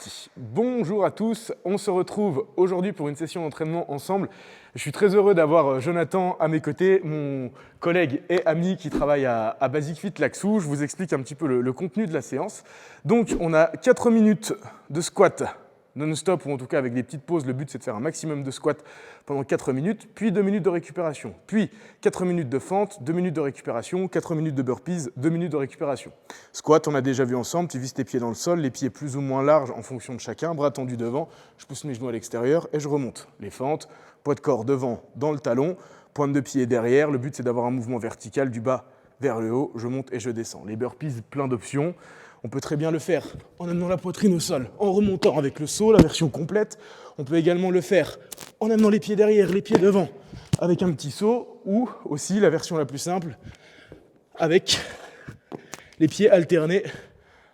parti. Bonjour à tous, on se retrouve aujourd'hui pour une session d'entraînement ensemble. Je suis très heureux d'avoir Jonathan à mes côtés, mon collègue et ami qui travaille à Basic Fit Laxou. Je vous explique un petit peu le contenu de la séance. Donc on a 4 minutes de squat non-stop, ou en tout cas avec des petites pauses. Le but c'est de faire un maximum de squat pendant 4 minutes, puis 2 minutes de récupération, puis 4 minutes de fente, 2 minutes de récupération, 4 minutes de burpees, 2 minutes de récupération. Squat, on a déjà vu ensemble, tu vises tes pieds dans le sol, les pieds plus ou moins larges en fonction de chacun, bras tendus devant, je pousse mes genoux à l'extérieur et je remonte. Les fentes, poids de corps devant dans le talon, pointe de pied derrière, le but c'est d'avoir un mouvement vertical du bas vers le haut, je monte et je descends. Les burpees, plein d'options. On peut très bien le faire en amenant la poitrine au sol, en remontant avec le saut, la version complète. On peut également le faire en amenant les pieds derrière, les pieds devant, avec un petit saut, ou aussi la version la plus simple, avec les pieds alternés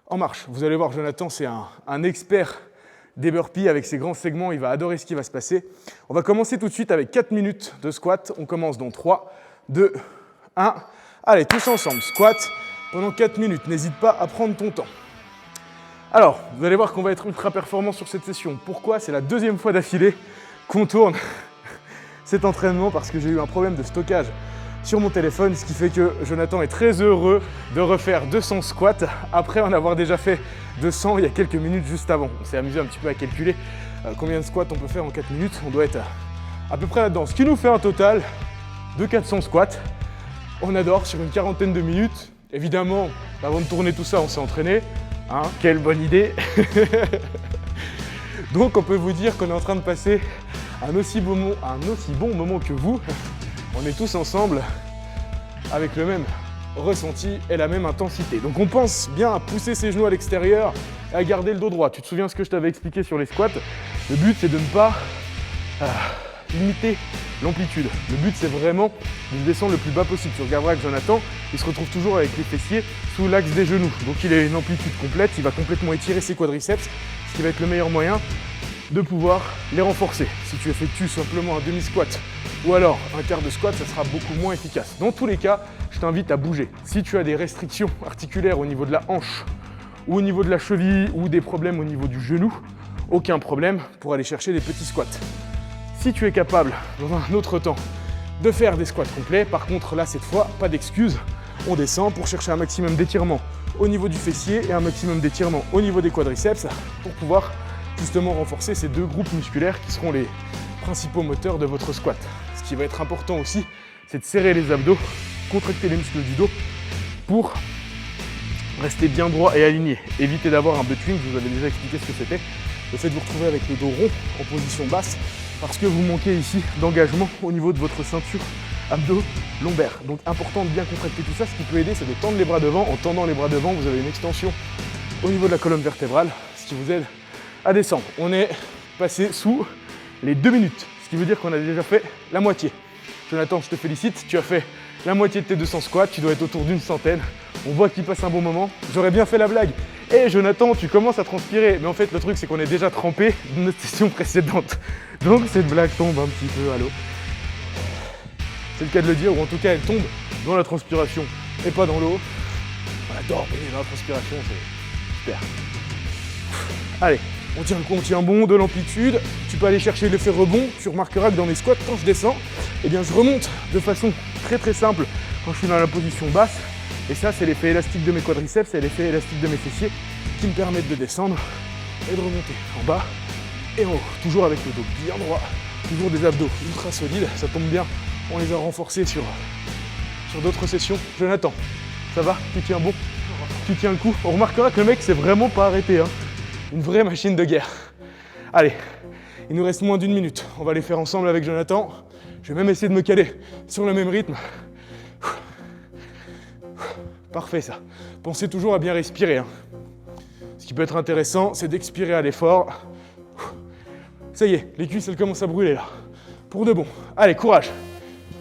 en marche. Vous allez voir, Jonathan, c'est un expert des burpees avec ses grands segments, il va adorer ce qui va se passer. On va commencer tout de suite avec 4 minutes de squat. On commence dans 3, 2, 1. Allez, tous ensemble, squat. Pendant 4 minutes, n'hésite pas à prendre ton temps. Alors, vous allez voir qu'on va être ultra performant sur cette session. Pourquoi? C'est la deuxième fois d'affilée qu'on tourne cet entraînement parce que j'ai eu un problème de stockage sur mon téléphone, ce qui fait que Jonathan est très heureux de refaire 200 squats après en avoir déjà fait 200 il y a quelques minutes juste avant. On s'est amusé un petit peu à calculer combien de squats on peut faire en 4 minutes. On doit être à peu près là-dedans, ce qui nous fait un total de 400 squats. On adore sur une quarantaine de minutes. Évidemment, avant de tourner tout ça, on s'est entraîné. Hein, quelle bonne idée. Donc on peut vous dire qu'on est en train de passer un aussi bon moment que vous. On est tous ensemble avec le même ressenti et la même intensité. Donc on pense bien à pousser ses genoux à l'extérieur et à garder le dos droit. Tu te souviens ce que je t'avais expliqué sur les squats? Le but c'est de ne pas limiter l'amplitude. Le but c'est vraiment de descendre le plus bas possible. Tu regarderas que Jonathan, il se retrouve toujours avec les fessiers sous l'axe des genoux. Donc il a une amplitude complète, il va complètement étirer ses quadriceps, ce qui va être le meilleur moyen de pouvoir les renforcer. Si tu effectues simplement un demi-squat ou alors un quart de squat, ça sera beaucoup moins efficace. Dans tous les cas, je t'invite à bouger. Si tu as des restrictions articulaires au niveau de la hanche ou au niveau de la cheville ou des problèmes au niveau du genou, aucun problème pour aller chercher des petits squats. Si tu es capable, dans un autre temps, de faire des squats complets, par contre là cette fois, pas d'excuses, on descend pour chercher un maximum d'étirement au niveau du fessier et un maximum d'étirement au niveau des quadriceps pour pouvoir justement renforcer ces deux groupes musculaires qui seront les principaux moteurs de votre squat. Ce qui va être important aussi, c'est de serrer les abdos, contracter les muscles du dos pour rester bien droit et aligné. Évitez d'avoir un butt wing, je vous avais déjà expliqué ce que c'était. Le fait de vous retrouver avec le dos rond en position basse parce que vous manquez ici d'engagement au niveau de votre ceinture abdo-lombaire. Donc important de bien contracter tout ça. Ce qui peut aider, c'est de tendre les bras devant. En tendant les bras devant, vous avez une extension au niveau de la colonne vertébrale, ce qui vous aide à descendre. On est passé sous les 2 minutes, ce qui veut dire qu'on a déjà fait la moitié. Jonathan, je te félicite, tu as fait la moitié de tes 200 squats, tu dois être autour d'une centaine. On voit qu'il passe un bon moment. J'aurais bien fait la blague. Et Jonathan, tu commences à transpirer. Mais en fait, le truc, c'est qu'on est déjà trempé de notre session précédente. Donc, cette blague tombe un petit peu à l'eau. C'est le cas de le dire, ou en tout cas, elle tombe dans la transpiration et pas dans l'eau. On adore baigner dans la transpiration, c'est super. Allez, on tient le coup, on tient bon, de l'amplitude. Tu peux aller chercher l'effet rebond. Tu remarqueras que dans mes squats, quand je descends, eh bien, je remonte de façon très simple quand je suis dans la position basse. Et ça, c'est l'effet élastique de mes quadriceps, c'est l'effet élastique de mes fessiers qui me permettent de descendre et de remonter en bas et en haut. Toujours avec le dos bien droit, toujours des abdos ultra solides. Ça tombe bien, on les a renforcés sur d'autres sessions. Jonathan, ça va? Tu tiens bon? Tu tiens le coup? On remarquera que le mec s'est vraiment pas arrêté, hein. Une vraie machine de guerre. Allez, il nous reste moins d'1 minute. On va les faire ensemble avec Jonathan. Je vais même essayer de me caler sur le même rythme. Parfait ça. Pensez toujours à bien respirer, hein. Ce qui peut être intéressant, c'est d'expirer à l'effort. Ça y est, les cuisses elles commencent à brûler là. Pour de bon. Allez, courage.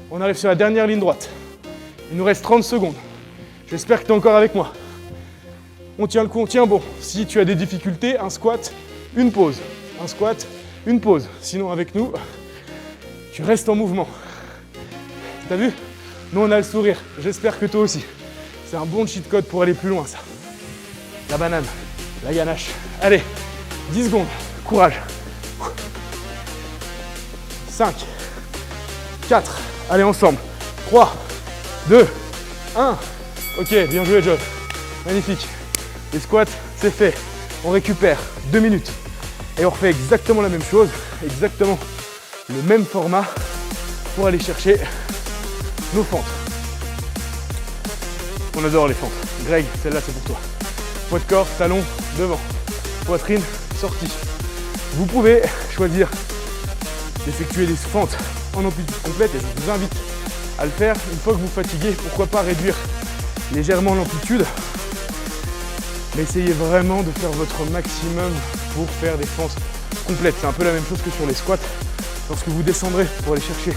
On arrive sur la dernière ligne droite. Il nous reste 30 secondes. J'espère que tu es encore avec moi. On tient le coup, on tient bon. Si tu as des difficultés, un squat, une pause. Un squat, une pause. Sinon avec nous, tu restes en mouvement. T'as vu? Nous on a le sourire. J'espère que toi aussi. C'est un bon cheat code pour aller plus loin ça. La banane, la ganache. Allez, 10 secondes. Courage. 5, 4, allez ensemble. 3, 2, 1. Ok, bien joué John. Magnifique. Les squats, c'est fait. On récupère 2 minutes. Et on refait exactement la même chose, exactement le même format pour aller chercher nos fentes. On adore les fentes. Greg, celle-là c'est pour toi. Poids de corps, talon, devant. Poitrine, sortie. Vous pouvez choisir d'effectuer des fentes en amplitude complète et je vous invite à le faire une fois que vous fatiguez. Pourquoi pas réduire légèrement l'amplitude, mais essayez vraiment de faire votre maximum pour faire des fentes complètes. C'est un peu la même chose que sur les squats. Lorsque vous descendrez pour aller chercher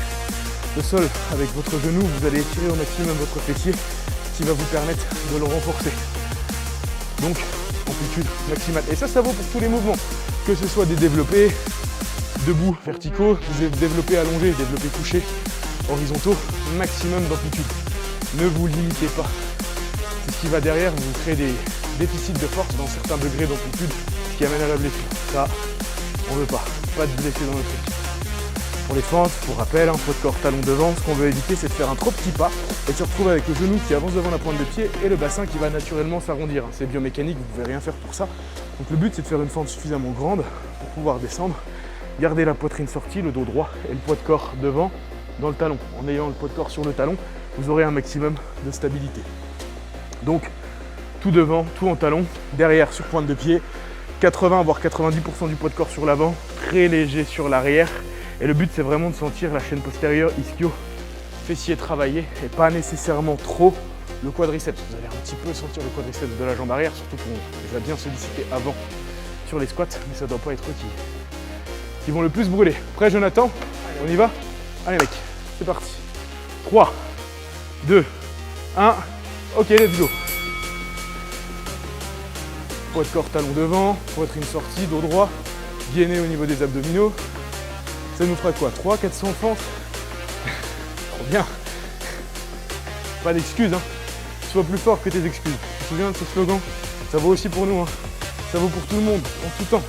le sol avec votre genou, vous allez étirer au maximum votre fessier, qui va vous permettre de le renforcer. Donc, amplitude maximale. Et ça vaut pour tous les mouvements, que ce soit des développés, debout, verticaux, des développés allongés, développés couchés, horizontaux, maximum d'amplitude. Ne vous limitez pas. C'est ce qui va derrière, vous créez des déficits de force dans certains degrés d'amplitude, ce qui amène à la blessure. Ça, on ne veut pas. Pas de blessés dans notre équipe. Pour les fentes, pour rappel, poids de corps, talon devant, ce qu'on veut éviter, c'est de faire un trop petit pas et de se retrouver avec le genou qui avance devant la pointe de pied et le bassin qui va naturellement s'arrondir. C'est biomécanique, vous ne pouvez rien faire pour ça. Donc le but, c'est de faire une fente suffisamment grande pour pouvoir descendre, garder la poitrine sortie, le dos droit et le poids de corps devant dans le talon. En ayant le poids de corps sur le talon, vous aurez un maximum de stabilité. Donc, tout devant, tout en talon, derrière sur pointe de pied, 80 voire 90% du poids de corps sur l'avant, très léger sur l'arrière. Et le but, c'est vraiment de sentir la chaîne postérieure, ischio, fessier travailler et pas nécessairement trop le quadriceps. Vous allez un petit peu sentir le quadriceps de la jambe arrière, surtout qu'on les a bien sollicités avant sur les squats, mais ça ne doit pas être eux qui vont le plus brûler. Prêt Jonathan? On y va? Allez mec, c'est parti. 3, 2, 1, ok, let's go. Poids de corps, talon devant, poitrine sortie, dos droit, gainer au niveau des abdominaux. Ça nous fera quoi? 300-400 fentes? Trop bien. Pas d'excuses, hein. Sois plus fort que tes excuses. Tu te souviens de ce slogan? Ça vaut aussi pour nous, hein. Ça vaut pour tout le monde, en tout temps.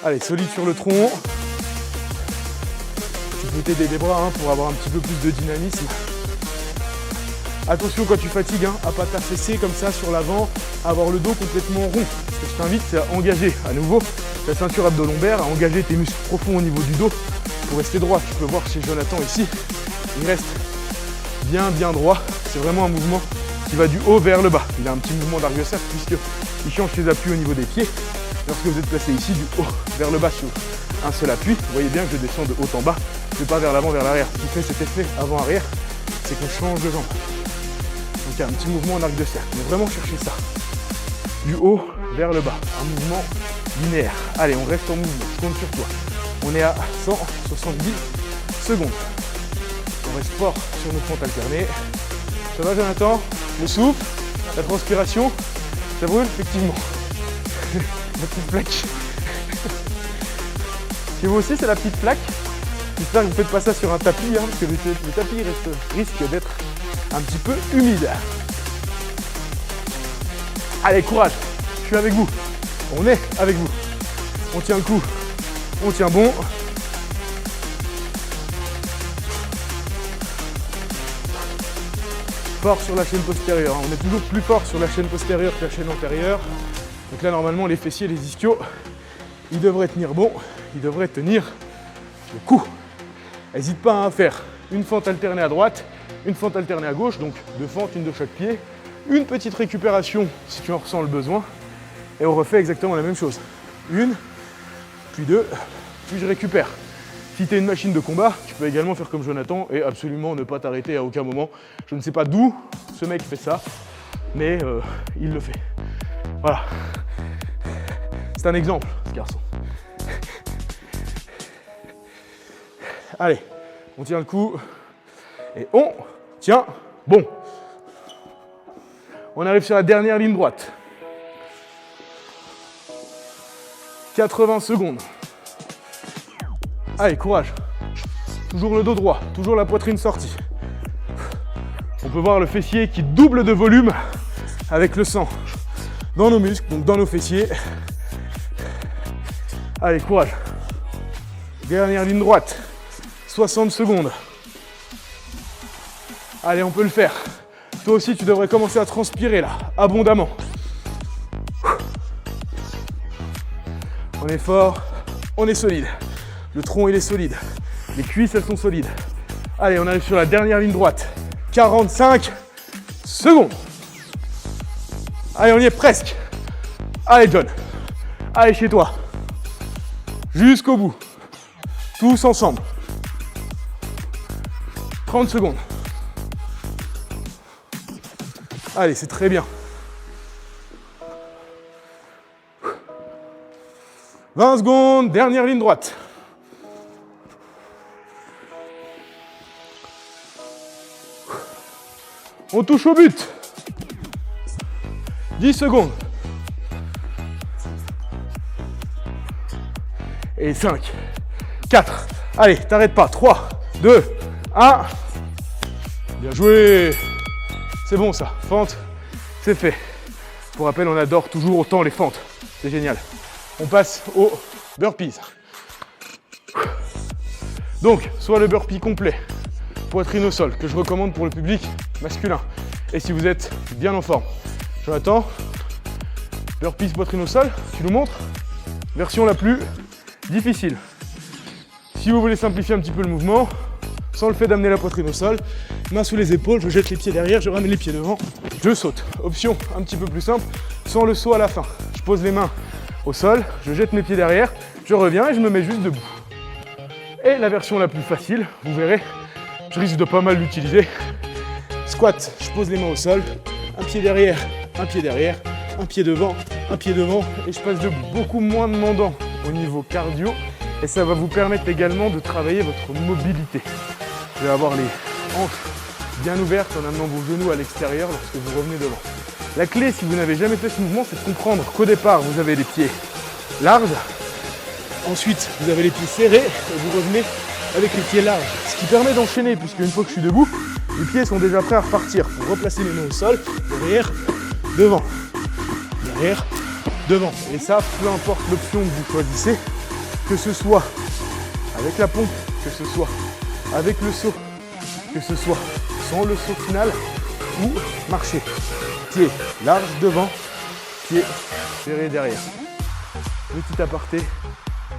Allez, solide sur le tronc. Tu peux t'aider des bras pour avoir un petit peu plus de dynamisme. Attention quand tu fatigues, à pas t'affaisser comme ça sur l'avant, à avoir le dos complètement rond. Ce que je t'invite, c'est à engager à nouveau ta ceinture abdo-lombaire, à engager tes muscles profonds au niveau du dos pour rester droit. Tu peux voir chez Jonathan ici, il reste bien droit. C'est vraiment un mouvement qui va du haut vers le bas. Il a un petit mouvement d'arc-de-cercle puisqu'il change ses appuis au niveau des pieds. Lorsque vous êtes placé ici, du haut vers le bas sur un seul appui, vous voyez bien que je descends de haut en bas, je ne vais pas vers l'avant, vers l'arrière. Ce qui fait cet effet avant-arrière, c'est qu'on change de jambe. Donc il y a un petit mouvement en arc-de-cercle, mais vraiment cherchez ça. Du haut vers le bas, un mouvement linéaire. Allez, on reste en mouvement, je compte sur toi. On est à 170 secondes. On reste fort sur nos fentes alternées. Ça va Jonathan? Le souffle, la transpiration, ça brûle effectivement. La petite plaque. Chez vous aussi, c'est la petite plaque. J'espère que vous ne faites pas ça sur un tapis, parce que le tapis risque d'être un petit peu humide. Allez, courage, je suis avec vous. On est avec vous. On tient le coup, on tient bon. Fort sur la chaîne postérieure. On est toujours plus fort sur la chaîne postérieure que la chaîne antérieure. Donc là, normalement, les fessiers, les ischios, ils devraient tenir bon. Ils devraient tenir le coup. N'hésite pas à faire une fente alternée à droite, une fente alternée à gauche, donc 2 fentes, une de chaque pied, une petite récupération si tu en ressens le besoin, et on refait exactement la même chose. Une, puis 2, puis je récupère. Si tu es une machine de combat, tu peux également faire comme Jonathan et absolument ne pas t'arrêter à aucun moment. Je ne sais pas d'où ce mec fait ça, mais il le fait. Voilà. C'est un exemple, ce garçon. Allez, on tient le coup et on tient bon. On arrive sur la dernière ligne droite. 80 secondes. Allez, courage. Toujours le dos droit, toujours la poitrine sortie. On peut voir le fessier qui double de volume avec le sang. dans nos muscles, donc dans nos fessiers. Allez, courage. Dernière ligne droite. 60 secondes. Allez, on peut le faire. Toi aussi, tu devrais commencer à transpirer là, abondamment. On est fort, on est solide. Le tronc, il est solide. Les cuisses, elles sont solides. Allez, on arrive sur la dernière ligne droite. 45 secondes. Allez, on y est presque. Allez, John. Allez, chez toi. Jusqu'au bout. Tous ensemble. 30 secondes. Allez, c'est très bien. 20 secondes, dernière ligne droite. On touche au but. 10 secondes. Et 5, 4. Allez, t'arrêtes pas. 3, 2, 1. Bien joué. C'est bon ça. Fente, c'est fait. Pour rappel, on adore toujours autant les fentes. C'est génial. On passe aux burpees. Donc, soit le burpee complet, poitrine au sol, que je recommande pour le public masculin. Et si vous êtes bien en forme. Jonathan, burpees poitrine au sol, tu nous montres. Version la plus difficile. Si vous voulez simplifier un petit peu le mouvement, sans le fait d'amener la poitrine au sol, main sous les épaules, je jette les pieds derrière, je ramène les pieds devant, je saute. Option un petit peu plus simple, sans le saut à la fin. Je pose les mains au sol, je jette mes pieds derrière, je reviens et je me mets juste debout. Et la version la plus facile, vous verrez, je risque de pas mal l'utiliser. Squat, je pose les mains au sol, un pied derrière, un pied derrière, un pied devant, et je passe debout. Beaucoup moins demandant au niveau cardio, et ça va vous permettre également de travailler votre mobilité. Vous allez avoir les hanches bien ouvertes en amenant vos genoux à l'extérieur lorsque vous revenez devant. La clé, si vous n'avez jamais fait ce mouvement, c'est de comprendre qu'au départ, vous avez les pieds larges. Ensuite, vous avez les pieds serrés et vous revenez avec les pieds larges. Ce qui permet d'enchaîner, puisque une fois que je suis debout, les pieds sont déjà prêts à repartir pour replacer les mains au sol, derrière, devant, derrière, devant. Et ça, peu importe l'option que vous choisissez, que ce soit avec la pompe, que ce soit avec le saut, que ce soit sans le saut final ou marcher. Pieds larges devant, pieds serrés derrière. Petit aparté,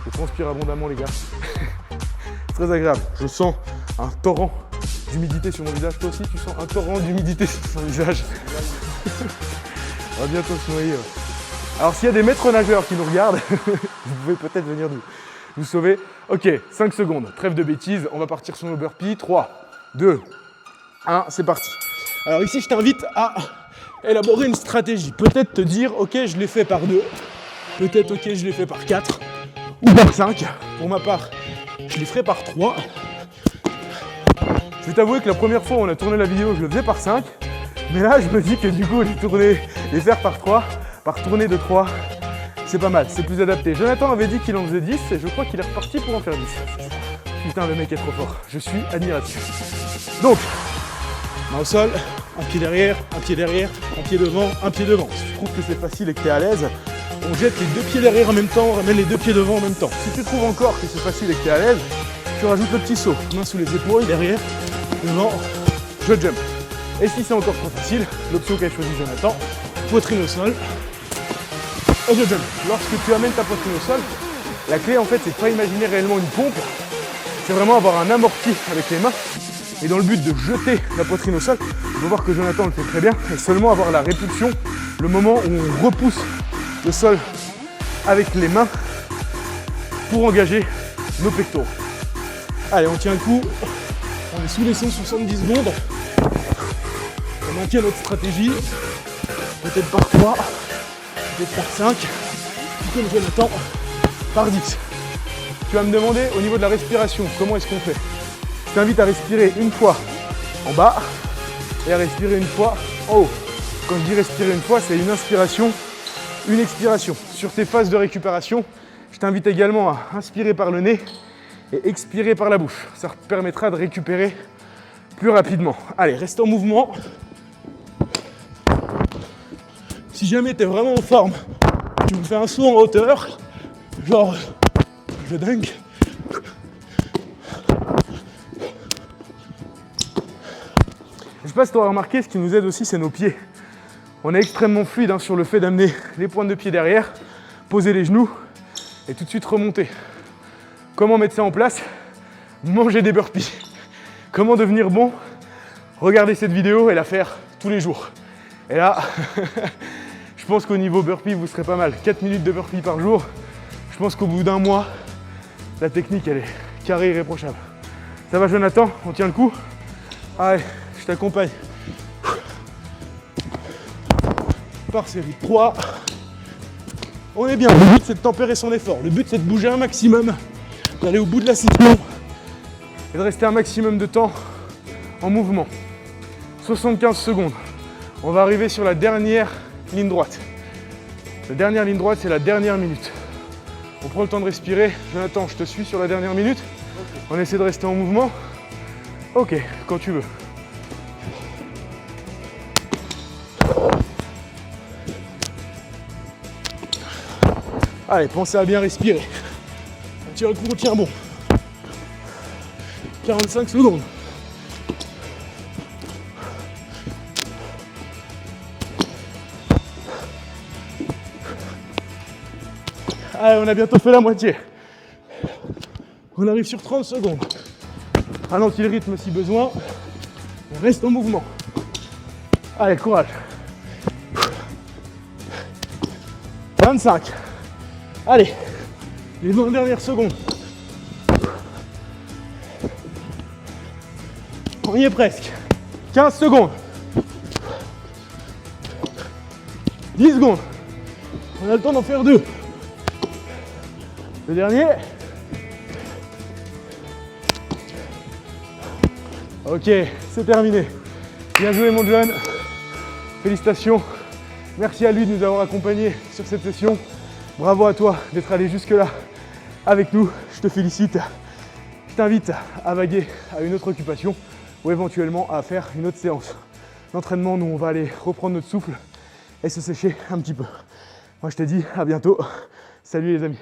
je transpire abondamment les gars. Très agréable. Je sens un torrent d'humidité sur mon visage. Toi aussi tu sens un torrent d'humidité sur ton visage. On va bientôt se noyer. Alors s'il y a des maîtres nageurs qui nous regardent, vous pouvez peut-être venir nous sauver. Ok, 5 secondes, trêve de bêtises, on va partir sur nos burpees. 3, 2, 1, c'est parti. Alors ici je t'invite à élaborer une stratégie. Peut-être te dire, ok je l'ai fait par 2, peut-être ok je l'ai fait par 4 ou par 5. Pour ma part, je les ferai par 3. Je vais t'avouer que la première fois où on a tourné la vidéo, je le faisais par 5. Mais là, je me dis que du coup, les faire par 3, par tournée de 3, c'est pas mal, c'est plus adapté. Jonathan avait dit qu'il en faisait 10 et je crois qu'il est reparti pour en faire 10. Putain, le mec est trop fort. Je suis admiratif. Donc, main au sol, un pied derrière, un pied derrière, un pied devant, un pied devant. Si tu trouves que c'est facile et que tu es à l'aise, on jette les 2 pieds derrière en même temps, on ramène les 2 pieds devant en même temps. Si tu trouves encore que c'est facile et que tu es à l'aise, tu rajoutes le petit saut. Main sous les épaules, derrière, devant, je jump. Et si c'est encore trop facile, l'option qu'a choisi Jonathan, poitrine au sol, et je jump. Lorsque tu amènes ta poitrine au sol, la clé en fait c'est de pas imaginer réellement une pompe, c'est vraiment avoir un amorti avec les mains. Et dans le but de jeter la poitrine au sol, on va voir que Jonathan le fait très bien, et seulement avoir la répulsion, le moment où on repousse le sol avec les mains pour engager nos pectoraux. Allez, on tient le coup, on est sous les 170 secondes, on maintient notre stratégie, peut-être par 3, peut-être par 5, comme Jonathan, par 10. Tu vas me demander au niveau de la respiration, comment est-ce qu'on fait? Je t'invite à respirer une fois en bas et à respirer une fois en haut. Quand je dis respirer une fois, c'est une inspiration, une expiration. Sur tes phases de récupération, je t'invite également à inspirer par le nez et expirer par la bouche. Ça te permettra de récupérer plus rapidement. Allez, reste en mouvement. Si jamais tu es vraiment en forme, tu me fais un saut en hauteur, genre je dunk. Je sais pas si tu auras remarqué, ce qui nous aide aussi, c'est nos pieds. On est extrêmement fluide sur le fait d'amener les pointes de pied derrière, poser les genoux et tout de suite remonter. Comment mettre ça en place? Manger des burpees. Comment devenir bon? Regardez cette vidéo et la faire tous les jours. Et là, je pense qu'au niveau burpee, vous serez pas mal. 4 minutes de burpee par jour. Je pense qu'au bout d'un mois, la technique, elle est carrée, irréprochable. Ça va, Jonathan? On tient le coup? Allez, je t'accompagne. Par série 3. On est bien. Le but, c'est de tempérer son effort. Le but, c'est de bouger un maximum, d'aller au bout de la session et de rester un maximum de temps en mouvement. 75 secondes. On va arriver sur la dernière ligne droite. La dernière ligne droite, c'est la dernière minute. On prend le temps de respirer. Jonathan, je te suis sur la dernière minute. Okay. On essaie de rester en mouvement. Ok, quand tu veux. Allez, pensez à bien respirer. On tire le coup, on tient bon. 45 secondes. Allez, on a bientôt fait la moitié. On arrive sur 30 secondes. Ralentis le rythme si besoin. On reste en mouvement. Allez, courage. 25. Allez, les 20 dernières secondes. On y est presque. 15 secondes. 10 secondes. On a le temps d'en faire 2. Le dernier. Ok, c'est terminé. Bien joué mon John. Félicitations. Merci à lui de nous avoir accompagnés sur cette session. Bravo à toi d'être allé jusque-là avec nous. Je te félicite. Je t'invite à vaguer à une autre occupation ou éventuellement à faire une autre séance d'entraînement. Nous, on va aller reprendre notre souffle et se sécher un petit peu. Moi, je te dis à bientôt. Salut les amis.